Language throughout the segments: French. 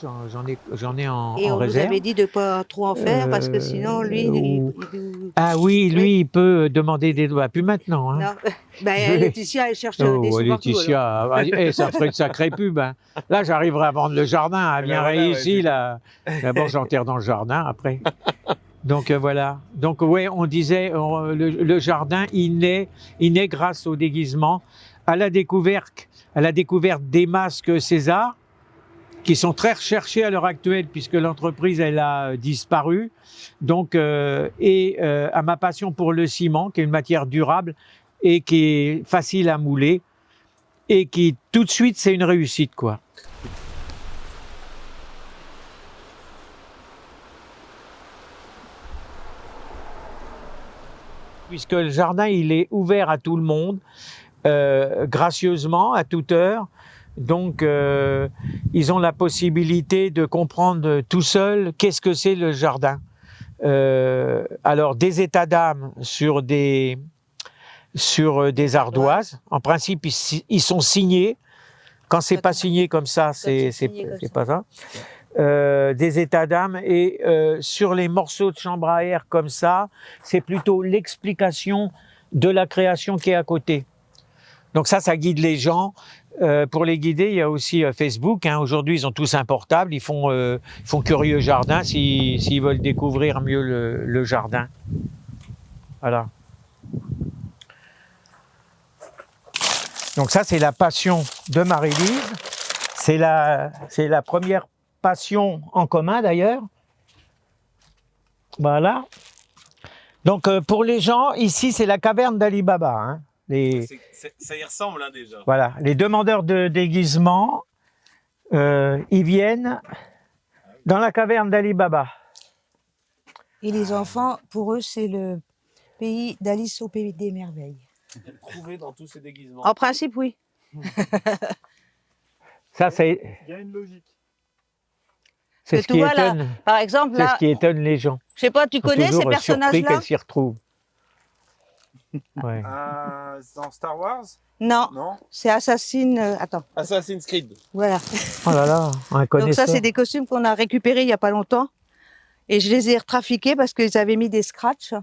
j'en ai Et en on nous réserve. avait dit de pas trop en faire parce que sinon, lui, Ah oui, lui, oui. il peut demander des doigts. Plus maintenant. Hein. Non, ben, Laetitia, elle cherche des Oh, sous partout. Laetitia, ça ferait une sacrée pub. Hein. Là, j'arriverai à vendre le jardin. Eh ben Viendrai voilà, ici. Là. D'abord, j'enterre dans le jardin après. Donc voilà. Donc ouais, on disait le jardin, il naît grâce au déguisement, à la découverte des masques César, qui sont très recherchés à l'heure actuelle puisque l'entreprise elle a disparu. Donc à ma passion pour le ciment, qui est une matière durable et qui est facile à mouler et qui tout de suite c'est une réussite quoi. Puisque le jardin il est ouvert à tout le monde, gracieusement, à toute heure. Donc, ils ont la possibilité de comprendre tout seuls qu'est-ce que c'est le jardin. Alors, des états d'âme sur des ardoises. En principe, ils sont signés. Quand c'est pas signé comme ça, c'est pas ça. Des états d'âme et sur les morceaux de chambre à air comme ça, c'est plutôt l'explication de la création qui est à côté. Donc ça guide les gens. Pour les guider, il y a aussi Facebook. Hein. Aujourd'hui, ils ont tous un portable. Ils font Curieux Jardin s'ils veulent découvrir mieux le jardin. Voilà. Donc ça, c'est la passion de Marie-Lise. C'est la première passion en commun d'ailleurs. Voilà. Donc pour les gens, ici, c'est la caverne d'Ali Baba. Hein. Ça y ressemble hein, déjà. Voilà, les demandeurs de déguisement, ils viennent dans la caverne d'Ali Baba. Et les enfants, pour eux, c'est le pays d'Alice au pays des merveilles. Trouver dans tous ces déguisements. En principe, oui. Ça, c'est. Il y a une logique. C'est ce qui étonne. Là, par exemple, c'est ce qui étonne les gens. Je sais pas, tu connais ces personnages-là qu'elles s'y retrouvent. Ouais. Dans Star Wars? Non. C'est Assassin's Creed. Voilà. Oh là là, un connaisseur. Donc ça, c'est des costumes qu'on a récupérés il n'y a pas longtemps. Et je les ai retrafiqués parce qu'ils avaient mis des scratchs.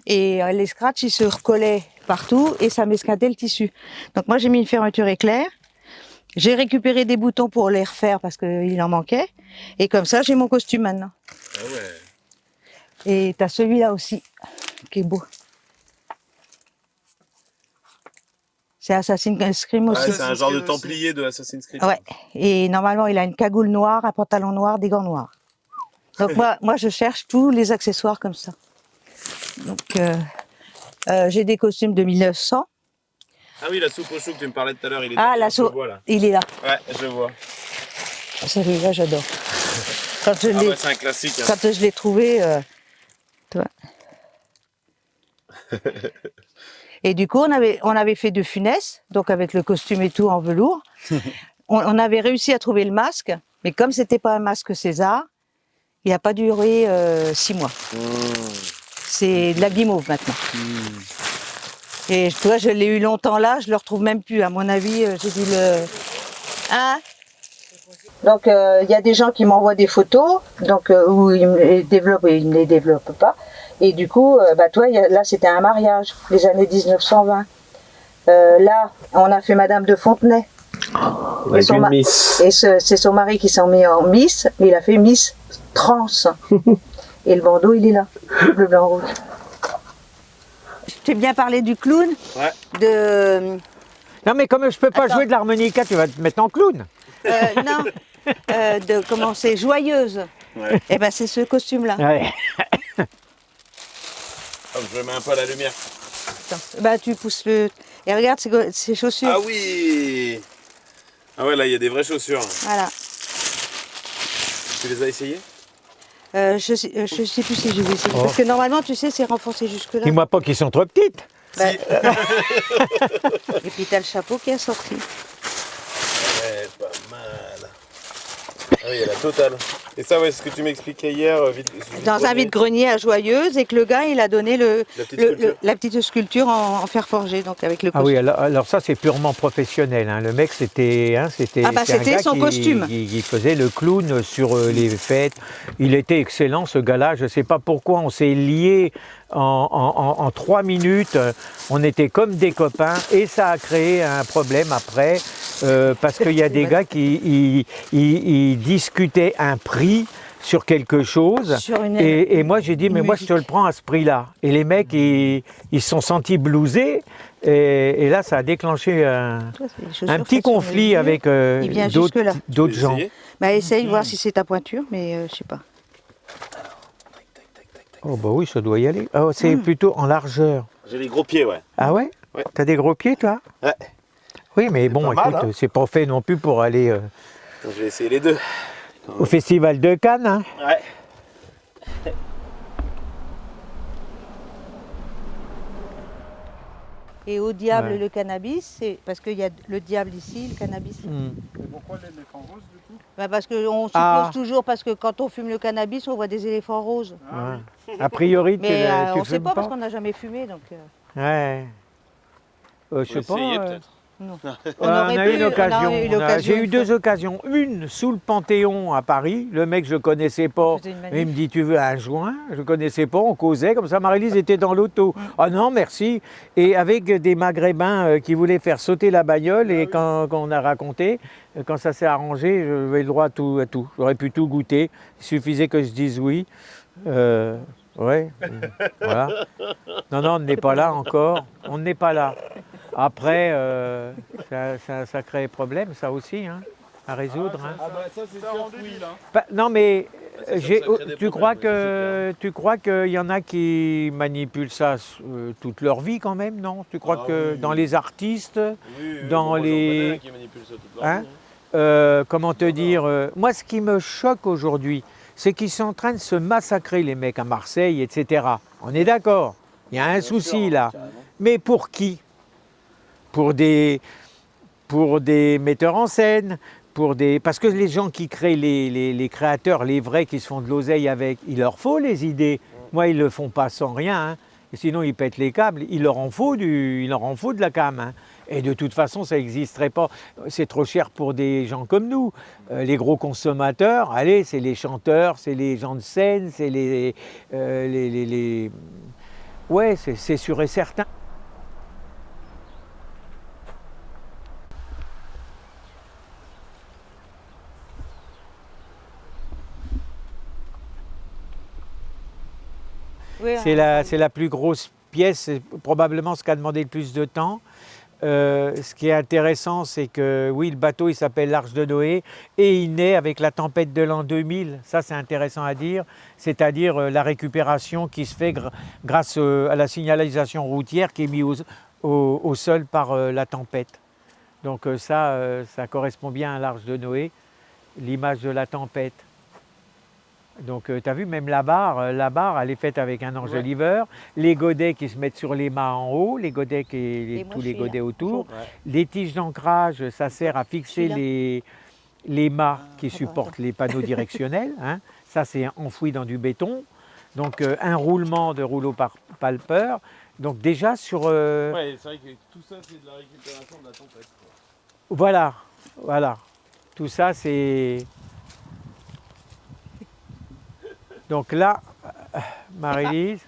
Et les scratchs, ils se recollaient partout et ça m'esquintait le tissu. Donc moi, j'ai mis une fermeture éclair. J'ai récupéré des boutons pour les refaire parce qu'il en manquait. Et comme ça, j'ai mon costume maintenant. Ah ouais. Et tu as celui-là aussi, qui est beau. C'est Assassin's Creed aussi. Ouais, c'est un genre de templier de Assassin's Creed. Ouais. Et normalement, il a une cagoule noire, un pantalon noir, des gants noirs. Donc moi, je cherche tous les accessoires comme ça. Donc j'ai des costumes de 1900. Ah oui, la soupe au chou que tu me parlais tout à l'heure, il est la soupe, il est là. Ouais, je vois. Celui-là, j'adore. C'est un classique. Hein. Quand je l'ai trouvé, toi. Et du coup, on avait fait de Funès, donc avec le costume et tout en velours. On avait réussi à trouver le masque, mais comme c'était pas un masque César, il n'a pas duré 6 mois. C'est de la guimauve maintenant. Et toi, je l'ai eu longtemps là, je le retrouve même plus. À mon avis, j'ai dû le. Hein? Donc, il y a des gens qui m'envoient des photos, donc où ils me les développent et ils ne les développent pas. Et du coup, toi, là, c'était un mariage, les années 1920. Là, on a fait Madame de Fontenay. Avec une Miss. Et c'est son mari qui s'en met en Miss, mais il a fait Miss Trans. Et le bandeau, il est là, bleu, blanc, rouge. Je t'ai bien parlé du clown. Ouais. Non, mais comme je peux pas jouer de l'harmonica, tu vas te mettre en clown. Non, comment c'est, joyeuse. Ouais. Et ben c'est ce costume-là. Ouais. Je mets un peu à la lumière. Attends, tu pousses le. Et regarde ces chaussures. Ah oui. Ah ouais, là il y a des vraies chaussures. Voilà. Tu les as essayées? Je sais plus si je vais essayer. Parce que normalement, tu sais, c'est renforcé jusque-là. Dis-moi pas qu'ils sont trop petites. Si. Et puis t'as le chapeau qui est sorti. Ouais, pas mal. Ah oui, il y a la totale. Et ça, ouais, c'est ce que tu m'expliquais hier. Dans un vide-grenier à Joyeuse, et que le gars, il a donné la petite sculpture en fer forgé, donc avec le Ah oui, costume. alors ça c'est purement professionnel. Hein. Le mec c'était Ah bah, c'est un c'était gars son costume. qui faisait le clown sur les fêtes. Il était excellent ce gars-là. Je ne sais pas pourquoi on s'est liés en 3 minutes. On était comme des copains et ça a créé un problème après parce qu'il y a des gars qui ils discutaient un prix sur quelque chose Sur et moi j'ai dit mais moi je musique. te le prends à ce prix-là et les mecs ils se sont sentis blousés et là ça a déclenché un petit conflit avec Il vient jusque-là. d'autres gens. Bah, essaye de voir si c'est ta pointure, mais je sais pas. Oh bah oui ça doit y aller. Oh, c'est plutôt en largeur. J'ai les gros pieds, ouais. Ah ouais, Ouais. T'as des gros pieds toi? Ouais. Oui mais bon pas mal, écoute hein. c'est pas fait non plus pour aller Donc, je vais essayer les deux. au festival de Cannes. Hein. Ouais. Et au diable, Ouais. le cannabis, c'est parce qu'il y a le diable ici, le cannabis. Pourquoi l'éléphant rose du coup? Bah, parce qu'on suppose Ah. toujours, parce que quand on fume le cannabis, on voit des éléphants roses. Ouais. A priori tu Mais tu on ne sait fumes pas parce qu'on n'a jamais fumé, donc. Ouais. Je sais pas. peut-être. Non. On a eu une occasion. J'ai eu une 2 fois. occasions. Une sous le Panthéon à Paris. Le mec, je ne connaissais pas. On faisait une manif. Il me dit tu veux un joint? Je ne connaissais pas. On causait. Comme ça, Marie-Lise était dans l'auto. Ah non, merci. Et avec des Maghrébins qui voulaient faire sauter la bagnole. Et quand on a raconté, quand ça s'est arrangé, j'avais le droit à tout. J'aurais pu tout goûter. Il suffisait que je dise oui. Ouais. Voilà. Non, on n'est pas là encore. On n'est pas là. Après, ça crée problème, ça aussi, hein, à résoudre. Hein. Ah bah ça c'est sûr, oui là. Non, mais ça crée des tu problèmes, crois qu'il y en a qui manipulent ça toute leur vie quand même, non? Tu crois que dans les artistes, dans les... Qui manipulent ça toute leur Hein vie, comment te dire moi, ce qui me choque aujourd'hui, c'est qu'ils sont en train de se massacrer, les mecs à Marseille, etc. On est d'accord? Il y a un souci là. Mais pour qui? Pour des metteurs en scène, parce que les gens qui créent, les créateurs, les vrais qui se font de l'oseille avec, il leur faut les idées. Moi, ils ne le font pas sans rien, hein. Et sinon ils pètent les câbles. Il leur en faut de la cam. Hein. Et de toute façon, ça n'existerait pas. C'est trop cher pour des gens comme nous. Les gros consommateurs, allez, c'est les chanteurs, c'est les gens de scène, c'est Ouais, c'est sûr et certain. Oui, C'est la plus grosse pièce, c'est probablement ce qui a demandé le plus de temps. Ce qui est intéressant, c'est que oui, le bateau il s'appelle l'Arche de Noé et il naît avec la tempête de l'an 2000. Ça, c'est intéressant à dire, c'est-à-dire la récupération qui se fait grâce à la signalisation routière qui est mise au sol par la tempête. Donc ça correspond bien à l'Arche de Noé, l'image de la tempête. Donc, tu as vu, même la barre, elle est faite avec un enjoliveur. Les godets qui se mettent sur les mâts en haut, les godets et tous les godets autour. Ouais. Les tiges d'ancrage, ça sert à fixer les mâts qui supportent les panneaux directionnels. Hein. Ça, c'est enfoui dans du béton. Donc, un roulement de rouleau palpeur. Donc, déjà sur... Ouais, c'est vrai que tout ça, c'est de la récupération de la tempête. Quoi. Voilà. Tout ça, c'est... Donc là, Marie-Lise,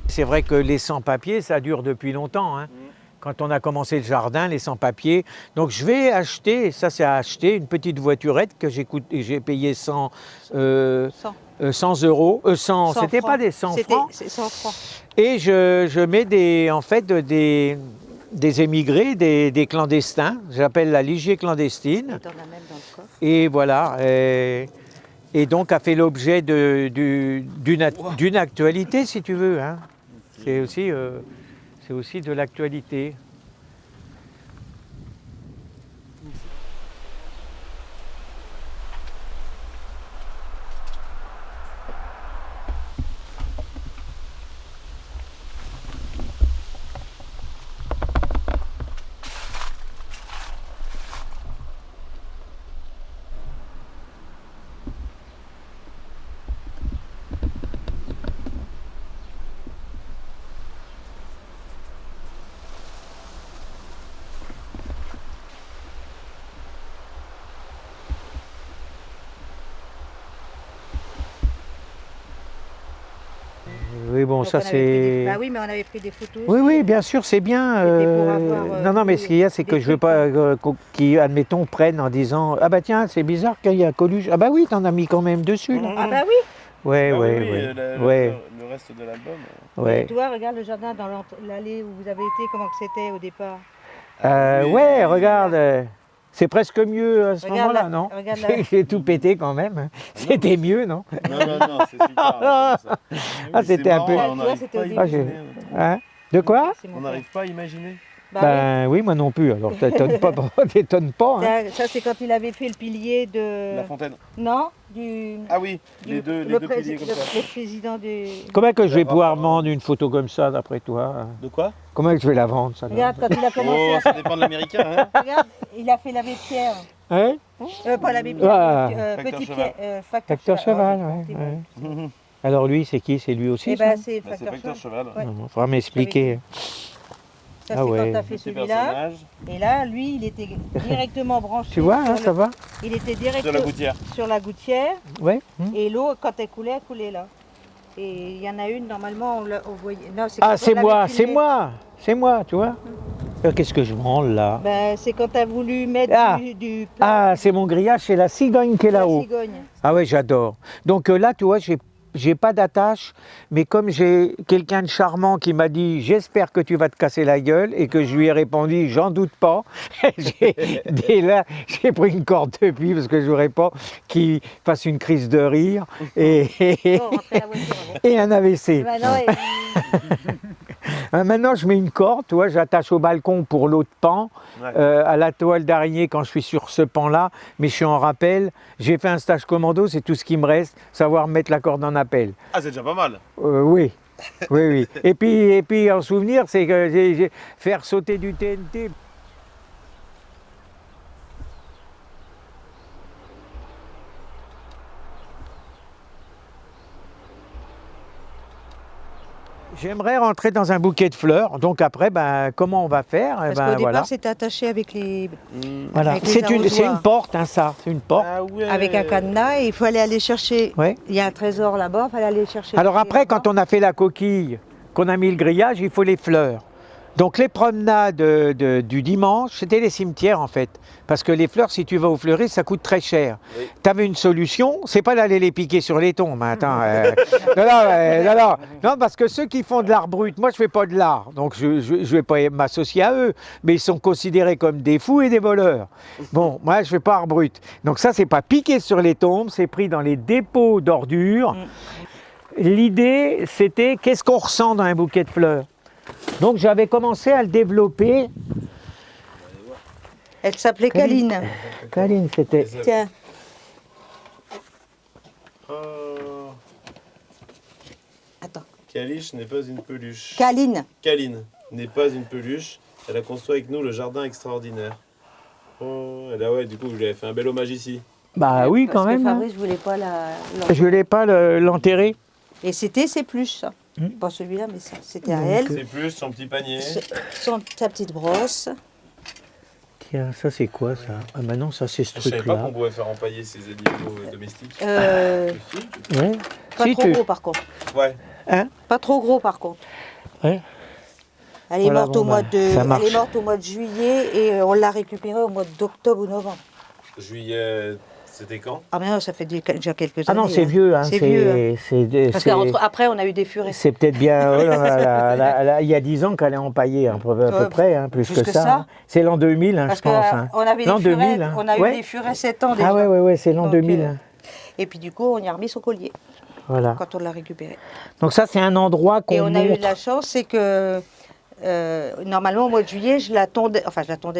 c'est vrai que les sans-papiers, ça dure depuis longtemps. Hein. Quand on a commencé le jardin, les sans-papiers. Donc je vais acheter, ça c'est à acheter, une petite voiturette que j'ai payé 100 euros. 100, c'était pas des 100 francs. C'est 100 francs. Et je mets des émigrés, des clandestins. J'appelle la Ligier clandestine. T'en as même dans le coffre. Et voilà. et donc a fait l'objet d'une actualité, si tu veux. Hein. C'est aussi de l'actualité. Oui, bon, Donc, ça on avait pris des- c'est... Bah oui, mais on avait pris des photos. Oui, aussi. oui, bien sûr, c'est bien. C'était pour avoir, Non, non, mais des- ce qu'il y a, c'est des que je veux trucs, pas qu'ils, admettons, prennent en disant ah bah tiens, c'est bizarre qu'il y a Coluche. Ah bah oui, t'en as mis quand même dessus là. Ah bah oui. Ouais, Ah ouais, oui, ouais, le, ouais, le reste de l'album. ouais. Tu vois, regarde le jardin dans l'allée où vous avez été, comment que c'était au départ. Oui. Ouais, regarde, c'est presque mieux à ce Regarde moment-là, là, non? regarde là. J'ai tout pété quand même. C'était mieux, non? Non, non, non, c'est super. là, comme ça. Ah, Mais c'est c'était un marrant, peu- là, Tu on vois, n'arrive c'était pas au à début. Ah, j'ai- imaginer. Hein? De quoi? C'est mon On père. n'arrive pas à imaginer. Bah Ben oui, moi non plus. Alors t'étonnes pas, t'étonnes pas. oui. Hein. Ça, c'est quand il avait fait le pilier de. La fontaine. Non, du. Ah oui, les deux piliers comme ça. Le président du. Comment que je vais D'accord. pouvoir vendre une photo comme ça, d'après toi? De quoi? Comment que je vais la vendre, ça? Regarde, quand il a Oh, commencé ça dépend de l'américain, hein. Regarde, il a fait l'abbé Pierre. Hein? Pas l'abbé Pierre, Ah. Facteur petit cheval. Pierre. Facteur cheval, Oh, ouais, c'est ouais. bon. Alors lui, c'est qui? C'est lui aussi? Eh ça ben, c'est Bah, c'est facteur facteur cheval. cheval. Ouais. Il faudra m'expliquer. Ça, Ah c'est ouais. quand t'as fait Petit celui-là. personnage Et là, lui, il était directement branché. Tu vois, hein, sur ça va? Il était sur directement la gouttière. sur la gouttière. Ouais. Et l'eau, quand elle coulait là. Et il y en a une, normalement, on voyait. Non, c'est Ah, quand on c'est l'avait moi, filmé. c'est moi, tu vois? Qu'est-ce que je branle là? Ben, c'est quand tu as voulu mettre Ah. du Ah, c'est mon grillage, c'est la cigogne qui est de la là-haut. cigogne. Ah ouais, j'adore. Donc là, tu vois, j'ai pas d'attache, mais comme j'ai quelqu'un de charmant qui m'a dit j'espère que tu vas te casser la gueule et que je lui ai répondu j'en doute pas, dès là j'ai pris une corde depuis parce que je voudrais pas qu'il fasse une crise de rire et, Bon, rentrer la voiture avant. et un AVC. Ben non, Maintenant je mets une corde, tu vois, j'attache au balcon pour l'autre pan, Ouais. à la toile d'araignée quand je suis sur ce pan-là, mais je suis en rappel, j'ai fait un stage commando, c'est tout ce qui me reste, savoir mettre la corde en appel. Ah, c'est déjà pas mal. Oui, oui, oui. Et puis en souvenir, c'est que faire sauter du TNT. J'aimerais rentrer dans un bouquet de fleurs. Donc après, ben, comment on va faire? Eh parce ben, qu'au départ, voilà. c'était attaché avec les Voilà. avec les C'est une arrosoirs. porte, hein, ça. C'est une porte. Ah ouais. avec un cadenas et il fallait aller chercher. Ouais. Il y a un trésor là-bas, il fallait aller chercher. Alors après, quand on a fait la coquille, qu'on a mis le grillage, il faut les fleurs. Donc les promenades du dimanche, c'était les cimetières en fait. Parce que les fleurs, si tu vas aux fleuristes, ça coûte très cher. Oui. Tu avais une solution, c'est pas d'aller les piquer sur les tombes. Hein, attends, non, parce que ceux qui font de l'art brut, moi je fais pas de l'art, donc je vais pas m'associer à eux, mais ils sont considérés comme des fous et des voleurs. Bon, moi je fais pas art brut. Donc ça, c'est pas piqué sur les tombes, c'est pris dans les dépôts d'ordures. L'idée, c'était qu'est-ce qu'on ressent dans un bouquet de fleurs. Donc j'avais commencé à le développer. Elle s'appelait Caline. Caline, c'était. Tiens, attends. Caliche n'est pas une peluche. Caline. Caline n'est pas une peluche. Elle a construit avec nous le jardin extraordinaire. Oh, et là, ouais, du coup, vous lui avez fait un bel hommage ici. Bah oui, quand Parce que même. hein. Fabrice voulait pas la. Je voulais pas l'enterrer. Et c'était ses pluches, ça. Pas celui-là, mais ça. C'était à elle. C'est plus son petit panier. Sa petite brosse. Tiens, ça c'est quoi ça? Ah bah non, ça c'est ce Je savais pas truc-là. qu'on pouvait faire empailler ces animaux domestiques. Ouais. Pas Si, trop tu- gros, par contre. Ouais. Hein? Pas trop gros, par contre. Ouais. Elle est, Voilà, morte bon, au mois bah, de, ça elle marche. est morte au mois de juillet et on l'a récupérée au mois d'octobre ou novembre. Juillet, c'était quand? Ah mais non, ça fait déjà quelques années. Ah non, c'est hein. vieux. Hein. C'est vieux. hein. Parce c'est- qu'après, on a eu des furets. C'est peut-être bien. Oh là là, il y a 10 ans qu'elle est empaillée, à peu près, hein, plus que ça. hein. C'est l'an 2000, hein, Parce je pense. hein. qu'on avait L'an des furets, 2000, hein. on a Ouais. eu des furets 7 ans déjà. Ah ouais, c'est l'an Donc, 2000. hein. Et puis du coup, on y a remis son collier Voilà. quand on l'a récupéré. Donc ça, c'est un endroit qu'on Et on a eu montre. de la chance, c'est que normalement au mois de juillet, je la tondais,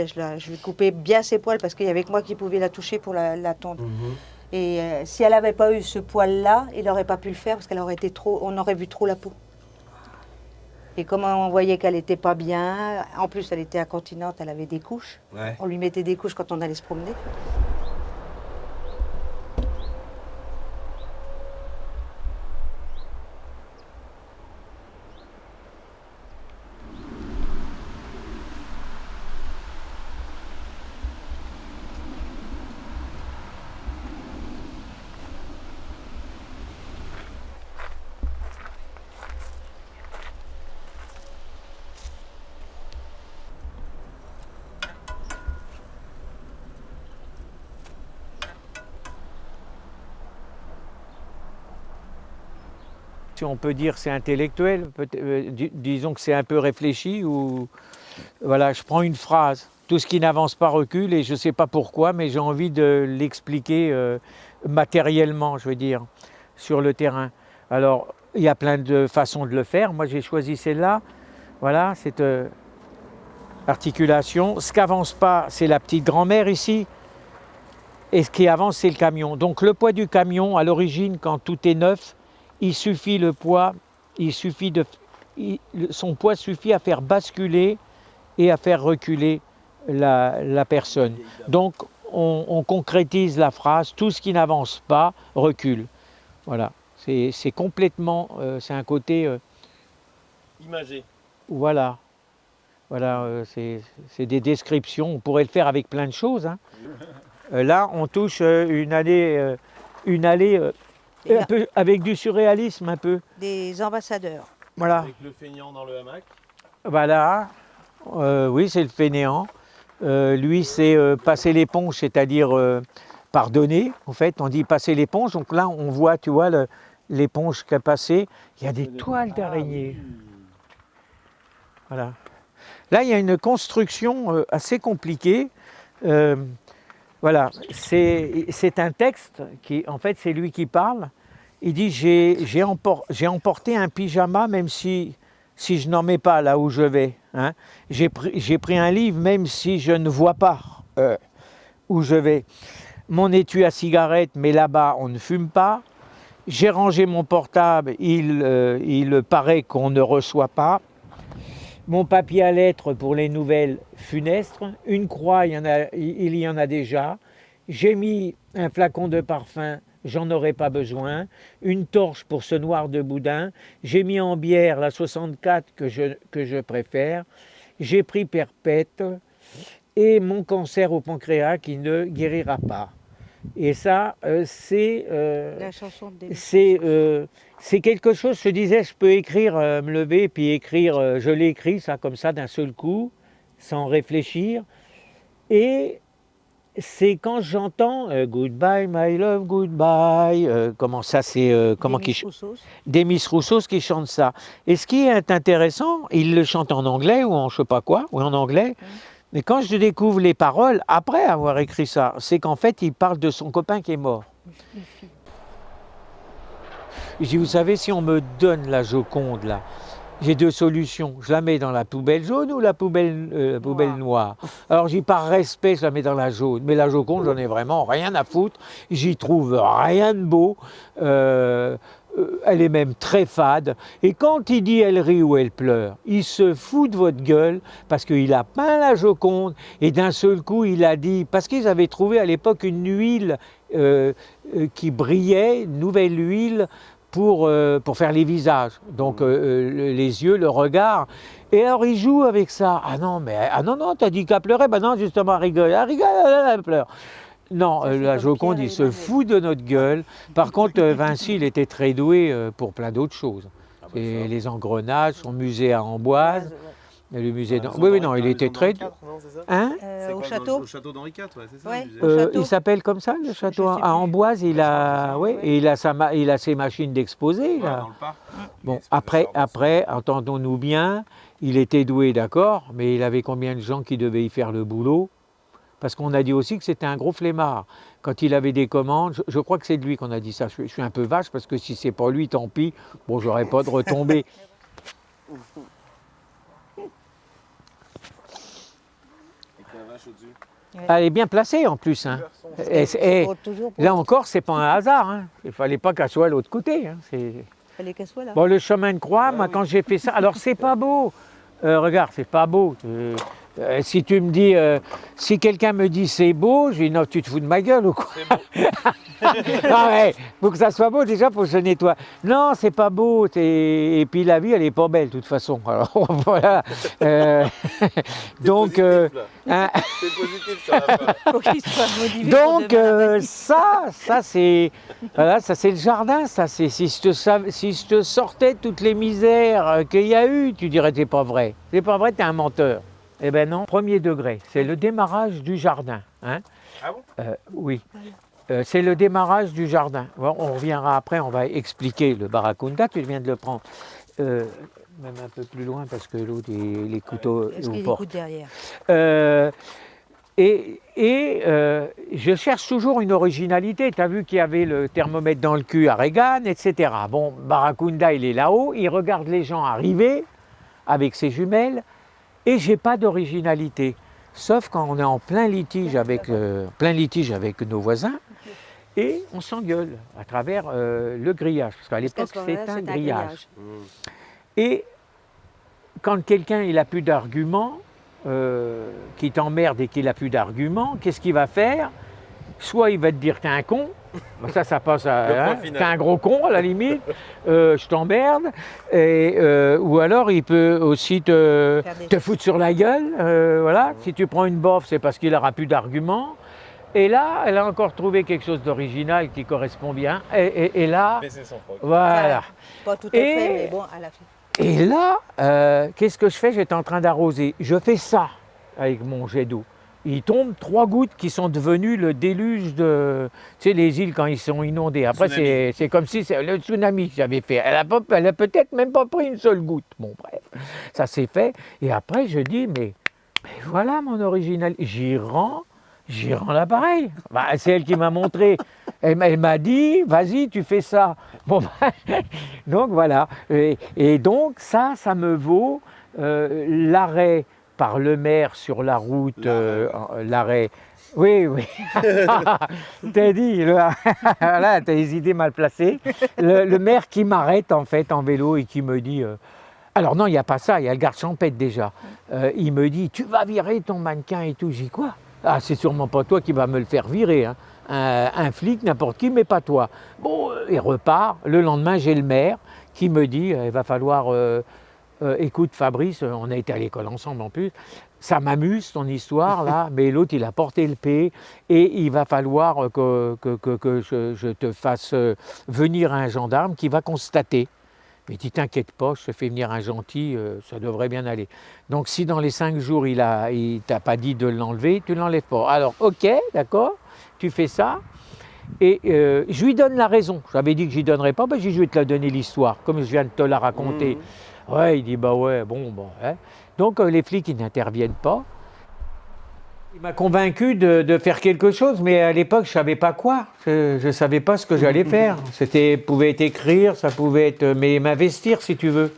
je lui coupais bien ses poils parce qu'il y avait que moi qui pouvais la toucher pour la tondre. Et si elle n'avait pas eu ce poil-là, il n'aurait pas pu le faire parce qu'elle aurait été trop, on aurait vu trop la peau. Et comme on voyait qu'elle n'était pas bien, en plus elle était incontinente, elle avait des couches. Ouais. On lui mettait des couches quand on allait se promener. Si on peut dire c'est intellectuel, disons que c'est un peu réfléchi ou voilà, je prends une phrase, tout ce qui n'avance pas recule et je ne sais pas pourquoi, mais j'ai envie de l'expliquer matériellement, je veux dire, sur le terrain. Alors, il y a plein de façons de le faire. Moi, j'ai choisi celle-là. Voilà, cette articulation. Ce qui n'avance pas, c'est la petite grand-mère ici. Et ce qui avance, c'est le camion. Donc, le poids du camion, à l'origine, quand tout est neuf, il suffit le poids, son poids suffit à faire basculer et à faire reculer la personne. Donc on concrétise la phrase, tout ce qui n'avance pas recule. Voilà, c'est complètement, c'est un côté, Imagé. voilà, c'est des descriptions, on pourrait le faire avec plein de choses. Hein. Là on touche une allée un peu, avec du surréalisme un peu. Des ambassadeurs. Voilà. Avec le feignant dans le hamac. Voilà, oui, c'est le fainéant. Lui, c'est passer l'éponge, c'est-à-dire pardonner. En fait, on dit passer l'éponge. Donc là, on voit, tu vois, l'éponge qui a passé. Il y a des toiles d'araignée. Voilà. Là, il y a une construction assez compliquée. Voilà, c'est un texte qui, en fait, c'est lui qui parle. Il dit j'ai emporté un pyjama même si je n'en mets pas là où je vais. Hein. J'ai pris un livre même si je ne vois pas où je vais. Mon étui à cigarette, mais là-bas on ne fume pas. J'ai rangé mon portable, il paraît qu'on ne reçoit pas. Mon papier à lettres pour les nouvelles funestes. Une croix, il y en a déjà. J'ai mis un flacon de parfum, j'en aurais pas besoin. Une torche pour ce noir de boudin. J'ai mis en bière la 64 que je préfère. J'ai pris perpète et mon cancer au pancréas qui ne guérira pas. Et ça, c'est La chanson de c'est quelque chose, je disais, je peux écrire, me lever, puis écrire, je l'ai écrit, ça, comme ça, d'un seul coup, sans réfléchir. Et c'est quand j'entends Goodbye, my love, goodbye, comment ça, c'est Demis Roussos qui chante ça. Et ce qui est intéressant, il le chante en anglais ou en je sais pas quoi, ou en anglais. Mais quand je découvre les paroles, après avoir écrit ça, c'est qu'en fait, il parle de son copain qui est mort. Je dis, vous savez, si on me donne la Joconde, là, j'ai deux solutions. Je la mets dans la poubelle jaune ou la poubelle noire. Alors, par respect, je la mets dans la jaune. Mais la Joconde, j'en ai vraiment rien à foutre. J'y trouve rien de beau. Elle est même très fade. Et quand il dit elle rit ou elle pleure, il se fout de votre gueule parce qu'il a peint la Joconde et d'un seul coup il a dit, parce qu'ils avaient trouvé à l'époque une huile qui brillait, une nouvelle huile pour faire les visages, donc les yeux, le regard. Et alors il joue avec ça. Ah non, t'as dit qu'elle pleurait, ben non, justement, elle pleure. Non, la Joconde, il se fout de notre gueule. Par contre, Vinci, il était très doué pour plein d'autres choses. Et les engrenages, son musée à Amboise, le musée oui, non, il était très... Hein? Au château. Au château d'Henri IV, ouais, c'est ça. Ouais, le musée. au château. Il s'appelle comme ça, le château Je sais à plus. Amboise. Il a, Ouais. et il a ses machines d'exposer. Ouais, Là. dans le parc. Bon, Il est après, entendons-nous bien, il était doué, d'accord, mais il avait combien de gens qui devaient y faire le boulot? parce qu'on a dit aussi que c'était un gros flemmard. Quand il avait des commandes, je crois que c'est de lui qu'on a dit ça. Je suis un peu vache parce que si c'est pas lui, tant pis. Bon, j'aurais pas de retombée. Avec la vache au-dessus. Elle est bien placée en plus. Hein. Et Toujours pour... là encore, c'est pas un hasard. Hein. Il fallait pas qu'elle soit à l'autre côté. Hein. Fallait qu'elle soit là. Bon, le chemin de croix, moi, quand j'ai fait ça, alors c'est pas beau. Regarde, c'est pas beau. Si tu me dis, si quelqu'un me dit c'est beau, je dis non, tu te fous de ma gueule ou quoi? Ah ouais, pour que ça soit beau, déjà, faut que je nettoie. Non, c'est pas beau. Et puis la vie, elle est pas belle, de toute façon. Alors voilà. Donc, Positif, là. hein, C'est positif sur la fin. Faut qu'il soit motivé pour donc demain matin. ça c'est voilà, ça c'est le jardin. Ça c'est si je te sortais toutes les misères qu'il y a eu, tu dirais c'est pas vrai. C'est pas vrai, t'es un menteur. Eh ben non, premier degré, c'est le démarrage du jardin. Hein. Ah bon? Oui. C'est le démarrage du jardin. Bon, on reviendra après, on va expliquer le barracuda, tu viens de le prendre. Même un peu plus loin parce que l'autre, les couteaux Est-ce aux qu'il portes. écoute derrière? Je cherche toujours une originalité. Tu as vu qu'il y avait le thermomètre dans le cul à Reagan, etc. Bon, Barracuda, il est là-haut, il regarde les gens arriver avec ses jumelles et j'ai pas d'originalité. Sauf quand on est en plein litige avec nos voisins et on s'engueule à travers le grillage. Parce qu'à l'époque, c'est un grillage. Et quand quelqu'un il a plus d'arguments, qui t'emmerde et qu'il n'a plus d'arguments, qu'est-ce qu'il va faire? Soit il va te dire t'es un con, ça passe à hein, t'es un gros con à la limite, je t'emmerde, ou alors il peut aussi te foutre sur la gueule, voilà. Si tu prends une boffe, c'est parce qu'il n'aura plus d'arguments. Et là, elle a encore trouvé quelque chose d'original qui correspond bien. Et là, voilà. Pas tout à fait, mais bon, à la fin. Et là, qu'est-ce que je fais? J'étais en train d'arroser. Je fais ça avec mon jet d'eau. Il tombe 3 gouttes qui sont devenues le déluge de... Tu sais, les îles quand ils sont inondés. Après, c'est comme si c'est le tsunami que j'avais fait. Elle a peut-être même pas pris une seule goutte. Bon, bref, ça s'est fait. Et après, je dis, mais voilà mon original. J'y rends l'appareil. Bah, c'est elle qui m'a montré. Elle m'a dit, vas-y, tu fais ça. Bon, donc voilà. Et donc ça me vaut l'arrêt par le maire sur la route. L'arrêt. Oui. T'as dit, là, t'as les idées mal placées. Le maire qui m'arrête en fait en vélo et qui me dit. Alors non, il n'y a pas ça, il y a le garde champêtre déjà. Il me dit, tu vas virer ton mannequin et tout. J'ai dit, quoi? Ah, c'est sûrement pas toi qui va me le faire virer. Hein. Un flic, n'importe qui, mais pas toi. Bon, il repart. Le lendemain, j'ai le maire qui me dit, il va falloir... écoute Fabrice, on a été à l'école ensemble en plus, ça m'amuse ton histoire là, mais l'autre il a porté le P et il va falloir que je te fasse venir un gendarme qui va constater. Mais tu t'inquiète pas, je te fais venir un gentil, ça devrait bien aller. Donc si dans les 5 jours il t'a pas dit de l'enlever, tu ne l'enlèves pas. Alors ok, d'accord, tu fais ça. Et je lui donne la raison. J'avais dit que je lui donnerais pas, ben, je vais te la donner l'histoire, comme je viens de te la raconter. Ouais, il dit bah ouais, bon. Hein. Donc les flics ils n'interviennent pas. Il m'a convaincu de faire quelque chose, mais à l'époque je savais pas quoi. Je savais pas ce que j'allais faire. Pouvait être écrire, ça pouvait être, mais m'investir si tu veux.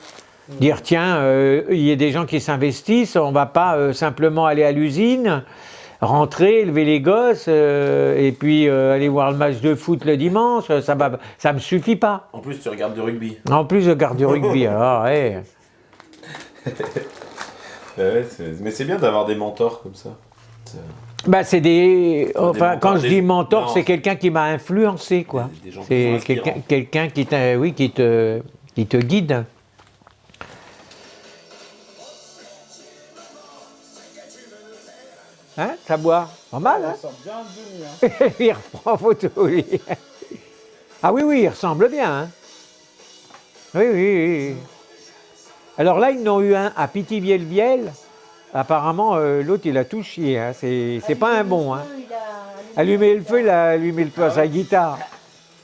Dire tiens, il y a des gens qui s'investissent, on va pas simplement aller à l'usine. Rentrer, lever les gosses et puis aller voir le match de foot le dimanche, ça me suffit pas. En plus, tu regardes du rugby. En plus, je regarde du rugby. Alors, ouais. Mais c'est bien d'avoir des mentors comme ça. Bah, c'est des. Enfin, mentors, quand je dis mentor, c'est quelqu'un qui m'a influencé, quoi. Des gens qui C'est sont inspirants. quelqu'un qui te guide. Hein, ça boit pas mal, hein? Ça sent bien le demi, hein. Il reprend photo, lui. Ah oui, il ressemble bien, hein? Oui. Alors là, ils n'ont eu un à Pithiviers-le-Viel. Apparemment, l'autre, il a tout chié, hein? C'est pas un bon, hein? Allumer le feu, il a allumé le feu à sa guitare.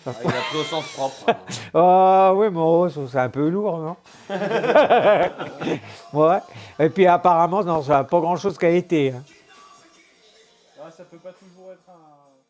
Il a pris au sens propre. Ah oui, mais c'est un peu lourd, non? Ouais. Et puis apparemment, non, ça n'a pas grand-chose qui a été. Hein. Ah, ça peut pas toujours être un...